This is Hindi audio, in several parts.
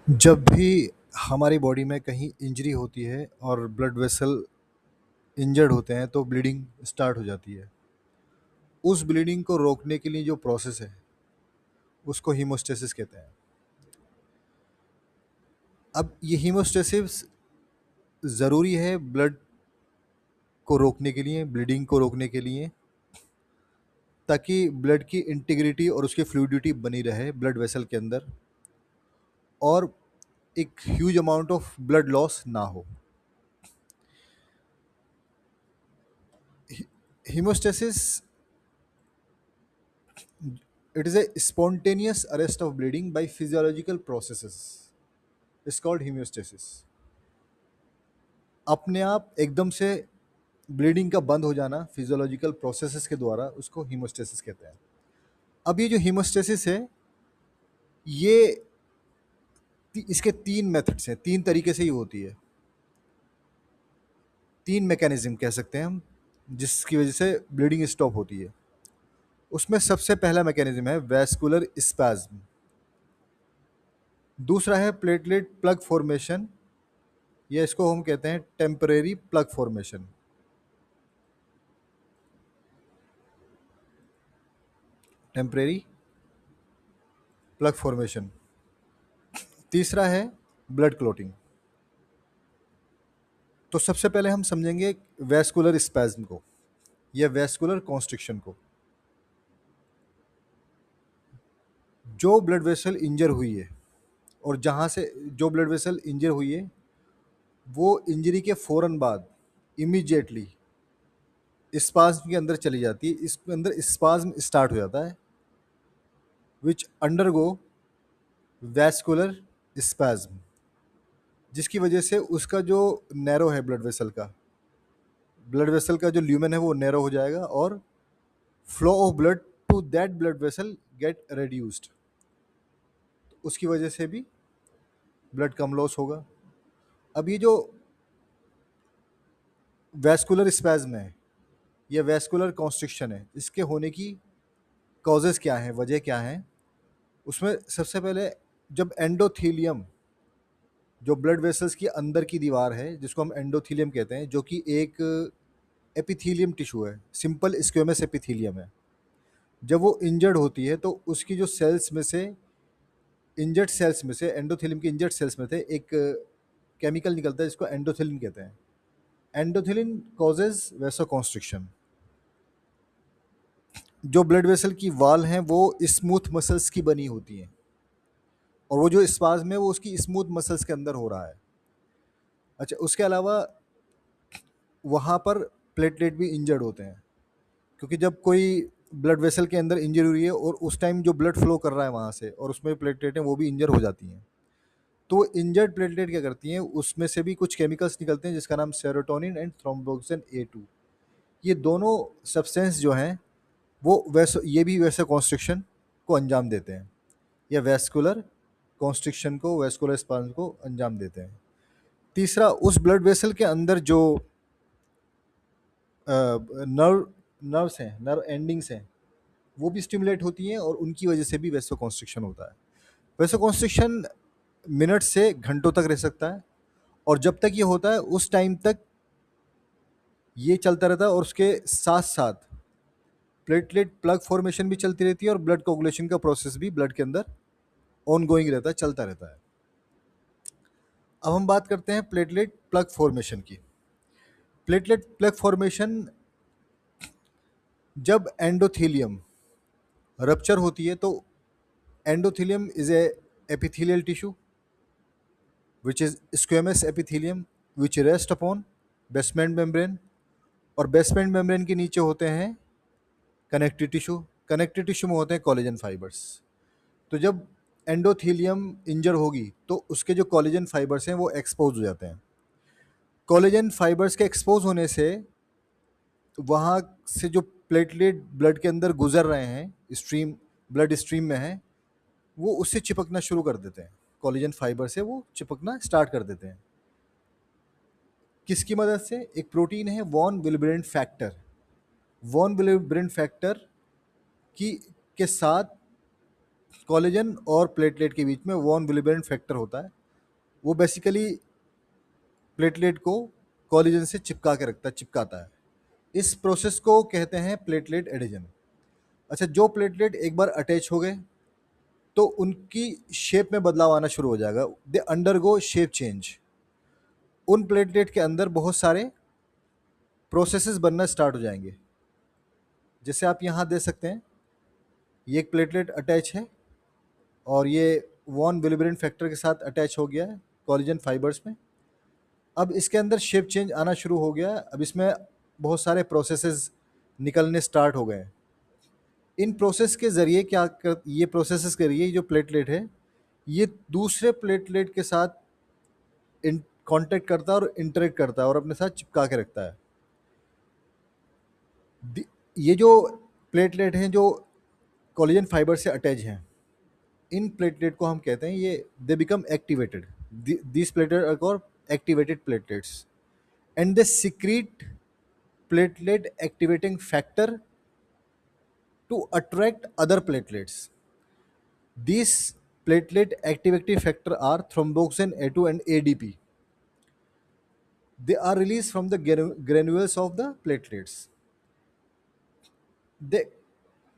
जब भी हमारी बॉडी में कहीं इंजरी होती है और ब्लड वेसल इंजर्ड होते हैं तो ब्लीडिंग स्टार्ट हो जाती है। उस ब्लीडिंग को रोकने के लिए जो प्रोसेस है उसको हीमोस्टेसिस कहते हैं। अब ये हीमोस्टेसिस ज़रूरी है ब्लड को रोकने के लिए, ब्लीडिंग को रोकने के लिए, ताकि ब्लड की इंटीग्रिटी और उसकी फ्लूइडिटी बनी रहे ब्लड वेसल के अंदर और एक huge amount of blood loss ना हो। Haemostasis, it is a spontaneous arrest of bleeding by physiological processes. It's called hemostasis. अपने आप एकदम से ब्लीडिंग का बंद हो जाना फिजियोलॉजिकल प्रोसेसेस के द्वारा, उसको हीमोस्टेसिस कहते हैं। अब ये जो हीमोस्टेसिस है, ये इसके तीन मेथड्स हैं, तीन तरीके से ही होती है, तीन मैकेनिज्म कह सकते हैं हम, जिसकी वजह से ब्लीडिंग स्टॉप होती है। उसमें सबसे पहला मैकेनिज्म है वैस्कुलर स्पैज्म, दूसरा है प्लेटलेट प्लग फॉर्मेशन, या इसको हम कहते हैं temporary plug formation. Temporary plug formation. तीसरा है ब्लड क्लॉटिंग। तो सबसे पहले हम समझेंगे वैस्कुलर स्पैज्म को या वैस्कुलर कॉन्स्ट्रिक्शन को। जो ब्लड वेसल इंजर हुई है और जहाँ से जो ब्लड वेसल इंजर हुई है, वो इंजरी के फ़ौरन बाद इमीडिएटली स्पाज्म के अंदर चली जाती है, इसके अंदर स्पाज्म स्टार्ट हो जाता है, विच अंडरगो वैस्कुलर स्पैज्म, जिसकी वजह से उसका जो नैरो है ब्लड वेसल का जो ल्यूमेन है वो नैरो हो जाएगा और flow of blood to that blood vessel get reduced. उसकी वजह से भी ब्लड कम लॉस होगा। अब ये जो वैस्कुलर स्पैज्म है या वैस्कुलर कॉन्स्ट्रिक्शन है, इसके होने की कॉजेज़ क्या हैं, वजह क्या हैं? उसमें सबसे पहले जब एंडोथीलियम, जो ब्लड वेसल्स की अंदर की दीवार है जिसको हम एंडोथीलियम कहते हैं, जो कि एक एपिथीलियम टिश्यू है, सिंपल स्क्वेमस एपिथीलियम है, जब वो इंजर्ड होती है तो उसकी जो सेल्स में से, इंजर्ड सेल्स में से, एंडोथेलियम के इंजर्ड सेल्स में से एक केमिकल निकलता है जिसको एंडोथेलिन कहते हैं। एंडोथेलिन कॉजेज वैसोकॉन्स्ट्रिक्शन। जो ब्लड वेसल की वाल हैं वो स्मूथ मसल्स की बनी होती हैं और वो जो स्पाज्म है वो उसकी स्मूथ मसल्स के अंदर हो रहा है। अच्छा, उसके अलावा वहाँ पर प्लेटलेट भी इंजर्ड होते हैं, क्योंकि जब कोई ब्लड वेसल के अंदर इंजरी हुई है और उस टाइम जो ब्लड फ्लो कर रहा है वहाँ से, और उसमें प्लेटलेट हैं वो भी इंजर हो जाती हैं, तो इंजर्ड प्लेटलेट क्या करती हैं, उसमें से भी कुछ केमिकल्स निकलते हैं जिसका नाम सेरोटोनिन एंड थ्रोम्बोक्सिन A2। ये दोनों सब्सटेंस जो हैं वो ये भी वैसे कॉन्स्ट्रिक्शन को अंजाम देते हैं, या वैस्कुलर कॉन्स्ट्रिक्शन को, वैस्कुलर स्पाज्म को अंजाम देते हैं। तीसरा, उस ब्लड वेसल के अंदर जो नर्व नर्व्स हैं, नर्व एंडिंग्स हैं, वो भी स्टिमुलेट होती हैं और उनकी वजह से भी वैसो कॉन्स्ट्रिक्शन होता है। वैसो कॉन्स्ट्रिक्शन मिनट से घंटों तक रह सकता है, और जब तक ये होता है उस टाइम तक ये चलता रहता है, और उसके साथ साथ प्लेटलेट प्लग फॉर्मेशन भी चलती रहती है और ब्लड कोगुलेशन का प्रोसेस भी ब्लड के अंदर ऑन गोइंग रहता है, चलता रहता है। अब हम बात करते हैं प्लेटलेट प्लग फॉर्मेशन की। प्लेटलेट प्लग फॉर्मेशन, जब एंडोथीलियम रप्चर होती है तो endothelium is a epithelial tissue which is squamous epithelium which rest upon basement membrane, और बेसमेंट मेम्ब्रेन के नीचे होते हैं कनेक्टिव टिश्यू। कनेक्टिव टिश्यू में होते हैं कोलेजन फाइबर्स। तो जब एंडोथीलियम इंजर होगी तो उसके जो कोलेजन फाइबर्स हैं वो एक्सपोज हो जाते हैं। कोलेजन फाइबर्स के एक्सपोज होने से वहाँ से जो प्लेटलेट ब्लड के अंदर गुजर रहे हैं, स्ट्रीम, ब्लड स्ट्रीम में है, वो उससे चिपकना शुरू कर देते हैं। कोलेजन फाइबर से वो चिपकना स्टार्ट कर देते हैं। किसकी मदद से? एक प्रोटीन है वॉन विलिब्रेंट फैक्टर। वॉन विलिब्रेंट फैक्टर की के साथ कोलेजन और प्लेटलेट के बीच में वॉन विलिब्रेंट फैक्टर होता है, वो बेसिकली प्लेटलेट को कोलेजन से चिपकाता है। इस प्रोसेस को कहते हैं प्लेटलेट एडिशन। अच्छा, जो प्लेटलेट एक बार अटैच हो गए तो उनकी शेप में बदलाव आना शुरू हो जाएगा। They undergo shape change. उन प्लेटलेट के अंदर बहुत सारे प्रोसेसेस बनना स्टार्ट हो जाएंगे। जैसे आप यहाँ दे सकते हैं, ये एक प्लेटलेट अटैच है और ये वॉन विलिब्रेंट फैक्टर के साथ अटैच हो गया है कोलेजन फाइबर्स में। अब इसके अंदर शेप चेंज आना शुरू हो गया है। अब इसमें बहुत सारे प्रोसेसेस निकलने स्टार्ट हो गए हैं। इन प्रोसेस के ज़रिए ये प्रोसेसेस के जरिए जो प्लेटलेट है, ये दूसरे प्लेटलेट के साथ कांटेक्ट करता है और इंटरेक्ट करता है और अपने साथ चिपका के रखता है। ये जो प्लेटलेट हैं जो कोलेजन फाइबर से अटैच हैं, इन प्लेटलेट को हम कहते हैं ये they become activated. This platelet are called activated platelets and they secrete platelet activating factor to attract other platelets. These platelet activating factor are thromboxane A2 and ADP. They are released from the granules of the platelets. They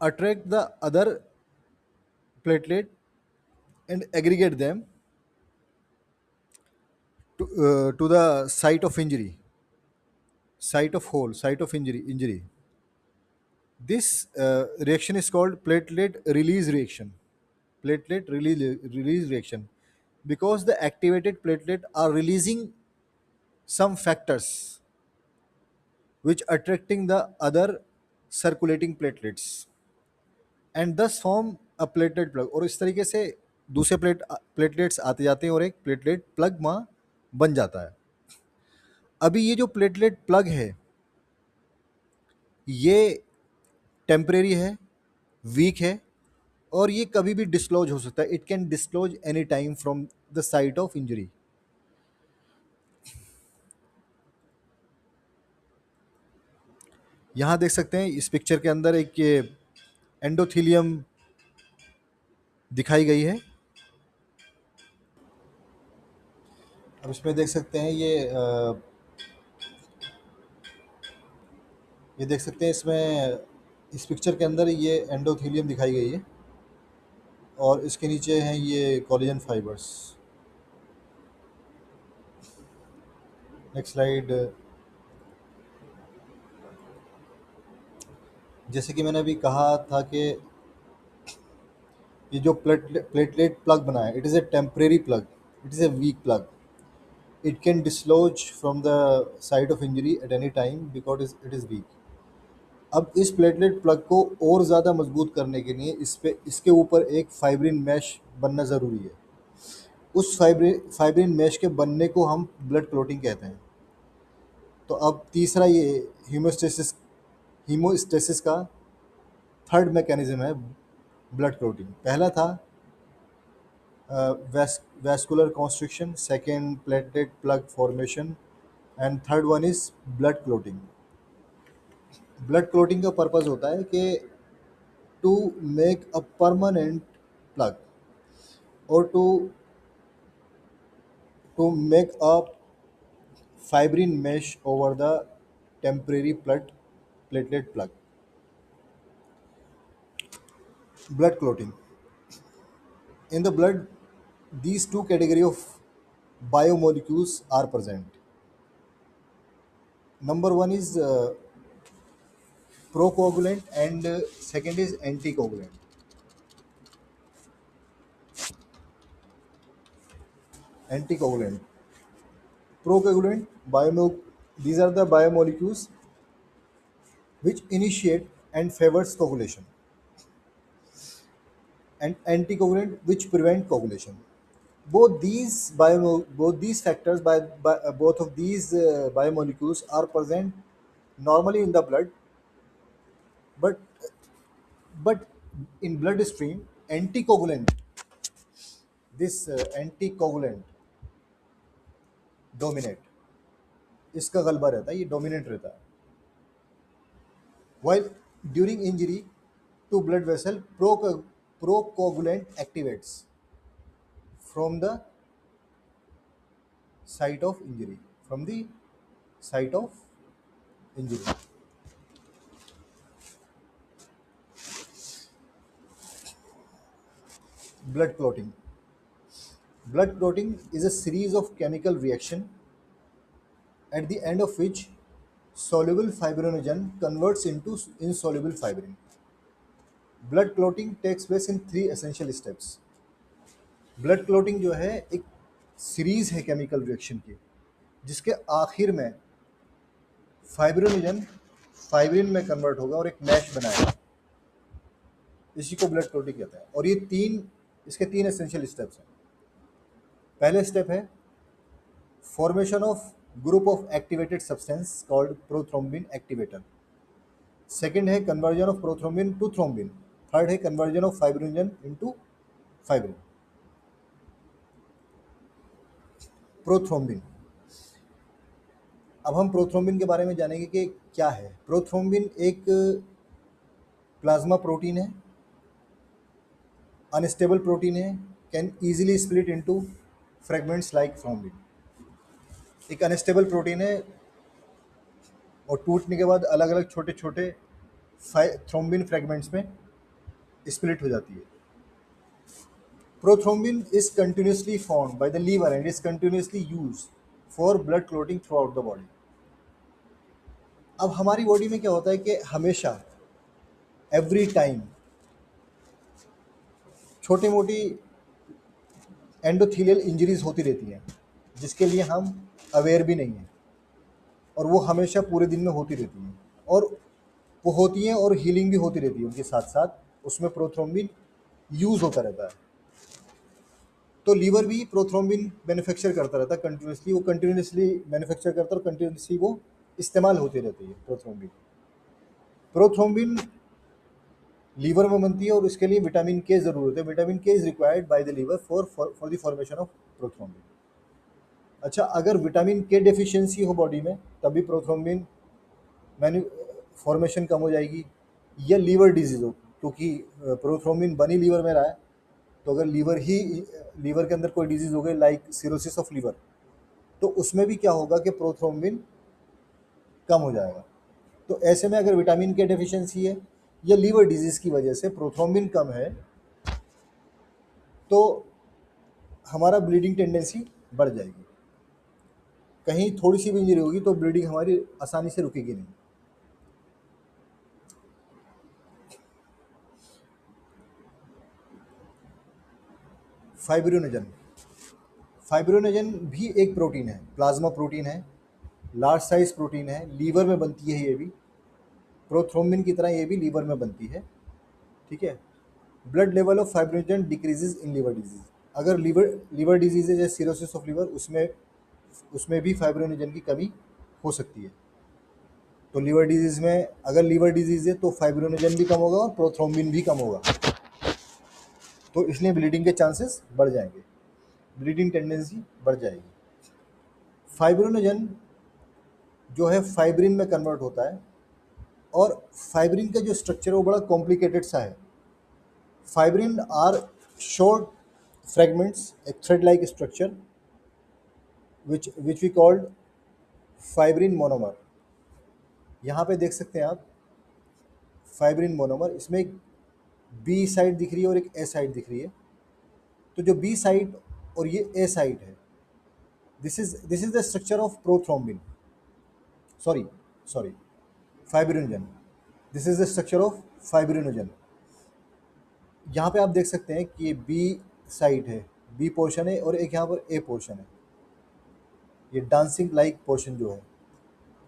attract the other platelet and aggregate them to the site of injury, site of injury. This reaction is called platelet release reaction. Release reaction, because the activated platelet are releasing some factors which attracting the other circulating platelets and thus form a platelet plug। और इस तरीके से दूसरे प्लेटलेट्स आते जाते हैं और एक प्लेटलेट प्लग वहाँ बन जाता है। अभी ये जो प्लेटलेट प्लग है ये टेम्परेरी है, वीक है और ये कभी भी डिस्लॉज हो सकता है। It can dislodge any time from the site of injury. यहाँ देख सकते हैं इस पिक्चर के अंदर एक ये एंडोथीलियम दिखाई गई है। अब इसमें देख सकते हैं ये देख सकते हैं इसमें इस पिक्चर के अंदर ये एंडोथीलियम दिखाई गई है और इसके नीचे हैं ये कोलेजन फाइबर्स। Next slide. जैसे कि मैंने अभी कहा था कि ये जो प्लेटलेट प्लग बना है, it is a temporary plug, it is a weak plug. It can dislodge from the site of injury at any time because it is weak. अब इस प्लेटलेट प्लग को और ज़्यादा मजबूत करने के लिए इसके ऊपर एक फाइब्रिन मैश बनना ज़रूरी है। उस फाइब्रिन मैश के बनने को हम ब्लड क्लोटिंग कहते हैं। तो अब तीसरा ये हीमोस्टेसिस का थर्ड मैकेनिज्म है ब्लड क्लोटिंग। पहला था vascular constriction, second platelet plug formation and third one is blood clotting. Blood clotting का पर्पज़ होता है कि to make a permanent plug or to make a fibrin mesh over the temporary platelet plug। Blood clotting in the blood, these two category of biomolecules are present। Number one is procoagulant and second is anticoagulant। Anticoagulant, procoagulant, these are the biomolecules which initiate and favors coagulation, and anticoagulant which prevent coagulation। Both these factors both of these biomolecules are present normally in the blood, but but in bloodstream anticoagulant, this anticoagulant dominate, इसका गलबा रहता है, ये डोमिनेंट रहता है। while during injury to blood vessel, procoagulant activates from the site of injury, from the site of injury. Blood clotting. Blood clotting is a series of chemical reaction at the end of which soluble fibrinogen converts into insoluble fibrin. Blood clotting takes place in three essential steps. Blood clotting जो है एक सीरीज है केमिकल रिएक्शन की, जिसके आखिर में फाइब्रिनोजन फाइब्रिन में कन्वर्ट होगा और एक मैश बनाएगा। इसी को ब्लड क्लोटिंग कहते हैं। और ये इसके तीन एसेंशियल स्टेप्स हैं। पहले स्टेप है formation of group of activated substance called prothrombin activator. Second है conversion of prothrombin to thrombin. Third है conversion of fibrinogen into fibrin. Prothrombin. अब हम प्रोथ्रोम्बिन के बारे में जानेंगे कि क्या है। प्रोथ्रोम्बिन एक प्लाज्मा प्रोटीन है, अनस्टेबल प्रोटीन है, can easily split into fragments like thrombin. एक अनस्टेबल प्रोटीन है और टूटने के बाद अलग अलग छोटे छोटे थ्रोम्बिन फ्रेगमेंट्स में स्प्लिट हो जाती है। Prothrombin is continuously formed by the liver and is continuously used for blood clotting throughout the body. अब हमारी बॉडी में क्या होता है कि हमेशा एवरी टाइम छोटी मोटी एंडोथीलियल इंजरीज होती रहती हैं, जिसके लिए हम अवेयर भी नहीं हैं, और वो हमेशा पूरे दिन में होती रहती हैं, और वो होती हैं और हीलिंग भी होती रहती है उनके साथ साथ। उसमें प्रोथ्रोम्बिन यूज़ होता रहता है। तो लीवर भी प्रोथ्रोम्बिन मैन्युफैक्चर करता रहता है कंटिन्यूसली। वो कंटिन्यूसली मैन्युफैक्चर करता है और कंटिन्यूसली वो इस्तेमाल होती रहती है प्रोथ्रोम्बिन। प्रोथ्रोम्बिन लीवर में बनती है और इसके लिए विटामिन के ज़रूरत है। Vitamin K is required by the liver for the formation of prothrombin. अच्छा, अगर विटामिन के डेफिशिएंसी हो बॉडी में तभी प्रोथ्रोम्बिन फॉर्मेशन कम हो जाएगी, या लीवर डिजीज़ हो, क्योंकि प्रोथ्रोम्बिन बनी लीवर में रहा है। तो अगर लीवर के अंदर कोई डिजीज़ हो गई लाइक सिरोसिस ऑफ लीवर, तो उसमें भी क्या होगा कि प्रोथ्रोम्बिन कम हो जाएगा। तो ऐसे में अगर विटामिन के डेफिशिएंसी है या लीवर डिजीज़ की वजह से प्रोथ्रोम्बिन कम है, तो हमारा ब्लीडिंग टेंडेंसी बढ़ जाएगी। कहीं थोड़ी सी भी इंजरी होगी तो ब्लीडिंग हमारी आसानी से रुकेगी नहीं। फाइब्रिनोजन। फाइब्रिनोजन भी एक प्रोटीन है, प्लाज्मा प्रोटीन है, लार्ज साइज प्रोटीन है, लीवर में बनती है। ये भी प्रोथ्रोम्बिन की तरह ये भी लीवर में बनती है। ठीक है। Blood level of fibrinogen decreases in liver disease. अगर लीवर डिजीज है जैसे सिरोसिस ऑफ लीवर, उसमें भी फाइब्रिनोजन की कमी हो सकती है। तो लीवर डिजीज़ में अगर लीवर डिजीज़ है तो फाइब्रिनोजन भी कम होगा और प्रोथ्रोम्बिन भी कम होगा, तो इसलिए ब्लीडिंग के चांसेस बढ़ जाएंगे, ब्लीडिंग टेंडेंसी बढ़ जाएगी। फाइब्रिनोजन जो है फाइब्रिन में कन्वर्ट होता है, और फाइब्रिन का जो स्ट्रक्चर है वो बड़ा कॉम्प्लिकेटेड सा है। फाइब्रिन आर शॉर्ट फ्रेगमेंट्स, एक thread like structure which we called fibrin monomer. यहाँ पे देख सकते हैं आप फाइब्रिन मोनोमर। इसमें एक बी साइड दिख रही है और एक ए साइड दिख रही है। तो जो बी साइड और ये ए साइड है, this is the structure of prothrombin, sorry fibrinogen. This is the structure of fibrinogen. यहाँ पे आप देख सकते हैं कि ये बी साइड है, बी पोर्शन है, और एक यहाँ पर ए पोर्शन है, ये डांसिंग लाइक पोर्शन जो है।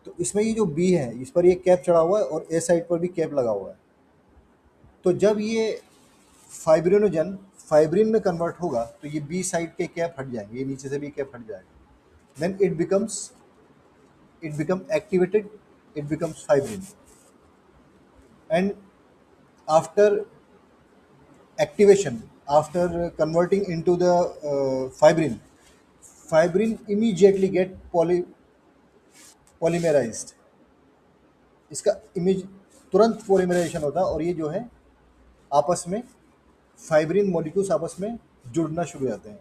तो इसमें ये जो बी है इस पर ये कैप चढ़ा हुआ है और ए साइड पर भी कैप लगा हुआ है। तो जब ये फाइब्रिनोजन फाइब्रिन में कन्वर्ट होगा तो ये बी साइड के कैप हट जाएंगे, ये नीचे से भी कैप हट जाएगा। Then it become activated, it becomes fibrin, and after activation, after converting into the fibrin immediately get polymerized। इसका इमेज तुरंत पॉलीमराइजेशन होता है, और ये जो है आपस में फाइब्रिन मॉलिक्यूल्स आपस में जुड़ना शुरू हो जाते हैं,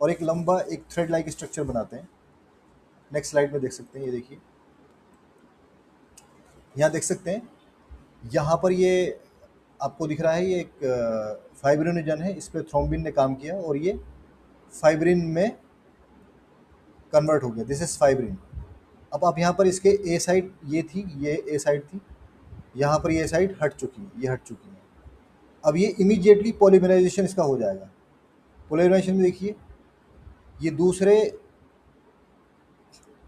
और एक लंबा एक थ्रेड लाइक स्ट्रक्चर बनाते हैं। नेक्स्ट स्लाइड में देख सकते हैं, ये देखिए, यहाँ देख सकते हैं, यहाँ पर ये आपको दिख रहा है, ये एक फाइब्रिनोजन है, इस पर थ्रोम्बिन ने काम किया और ये फाइब्रिन में कन्वर्ट हो गया। This is fibrin. अब आप यहाँ पर इसके ए साइड ये थी, ये ए साइड थी, यहाँ पर ये साइड हट चुकी है, ये हट चुकी है। अब ये इमीडिएटली पॉलीमराइजेशन इसका हो जाएगा। पॉलीमराइजेशन में देखिए, ये दूसरे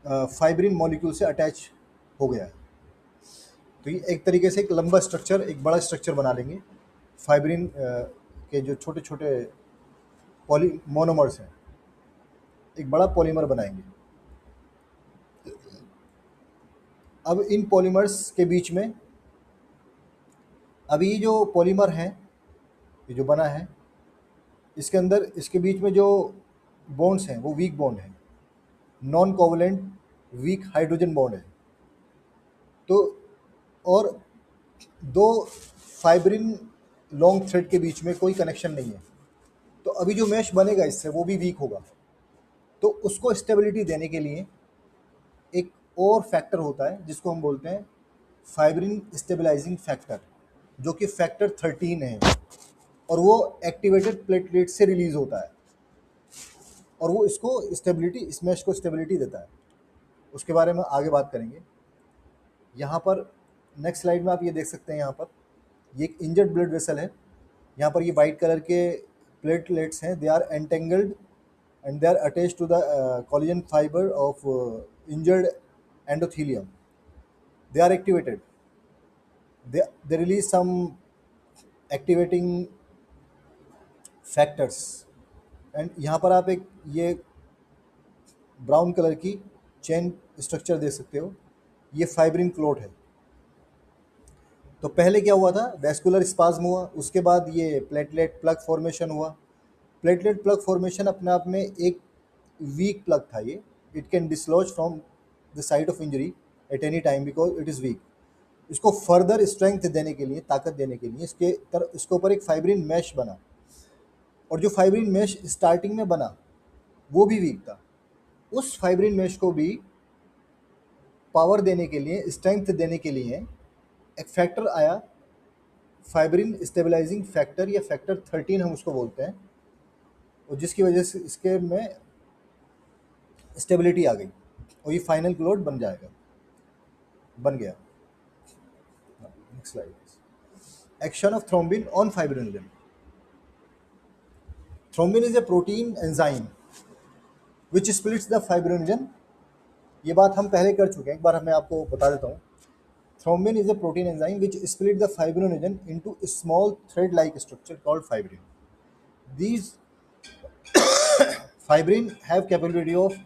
फाइब्रिन मॉलिक्यूल से अटैच हो गया है। तो ये एक तरीके से एक लंबा स्ट्रक्चर, एक बड़ा स्ट्रक्चर बना लेंगे। फाइब्रिन के जो छोटे छोटे पॉली मोनोमर्स हैं, एक बड़ा पॉलीमर बनाएंगे। अब इन पॉलीमर्स के बीच में, अभी जो पॉलीमर है, ये जो बना है, इसके अंदर इसके बीच में जो बॉन्ड्स हैं वो वीक बॉन्ड है, non covalent weak hydrogen bond है। तो और दो फाइब्रिन लॉन्ग थ्रेड के बीच में कोई कनेक्शन नहीं है, तो अभी जो मैश बनेगा इससे वो भी वीक होगा। तो उसको स्टेबिलिटी देने के लिए एक और फैक्टर होता है जिसको हम बोलते हैं फाइब्रिन स्टेबलाइजिंग फैक्टर, जो कि फैक्टर 13 है, और वो एक्टिवेटेड प्लेटलेट से रिलीज होता है और वो इसको स्टेबिलिटी, स्मैश को स्टेबिलिटी देता है। उसके बारे में आगे बात करेंगे। यहाँ पर नेक्स्ट स्लाइड में आप ये देख सकते हैं, यहाँ पर ये एक इंजर्ड ब्लड वेसल है। यहाँ पर ये वाइट कलर के प्लेटलेट्स हैं, they are entangled and they are attached to the collagen fibre of injured endothelium. They are activated. They release some activating factors. And यहाँ पर आप एक ये ब्राउन कलर की चेन स्ट्रक्चर देख सकते हो, ये फाइब्रिन क्लोट है। तो पहले क्या हुआ था, वैस्कुलर स्पाज्म हुआ, उसके बाद ये प्लेटलेट प्लग फॉर्मेशन हुआ। प्लेटलेट प्लग फॉर्मेशन अपने आप में एक वीक प्लग था ये, it can dislodge from the site of injury at any time because it is week. इसको फर्दर स्ट्रेंथ देने के लिए, ताकत देने के लिए इसके ऊपर एक फाइब्रिन मैश बना, और जो फाइब्रिन मैश स्टार्टिंग में बना वो भी वीक था। उस फाइब्रिन मैश को भी पावर देने के लिए, स्ट्रेंथ देने के लिए एक फैक्टर आया, फाइब्रिन स्टेबलाइजिंग फैक्टर, या फैक्टर 13 हम उसको बोलते हैं, और जिसकी वजह से इसके में स्टेबिलिटी आ गई और ये फाइनल क्लोट बन गया। Next slide. Action of thrombin on fibrinogen. Thrombin is a protein enzyme which splits the fibrinogen. ये बात हम पहले कर चुके हैं, एक बार मैं आपको बता देता हूँ। Thrombin is a protein enzyme which splits the fibrinogen into a small thread-like structure called fibrin. These fibrin have capability of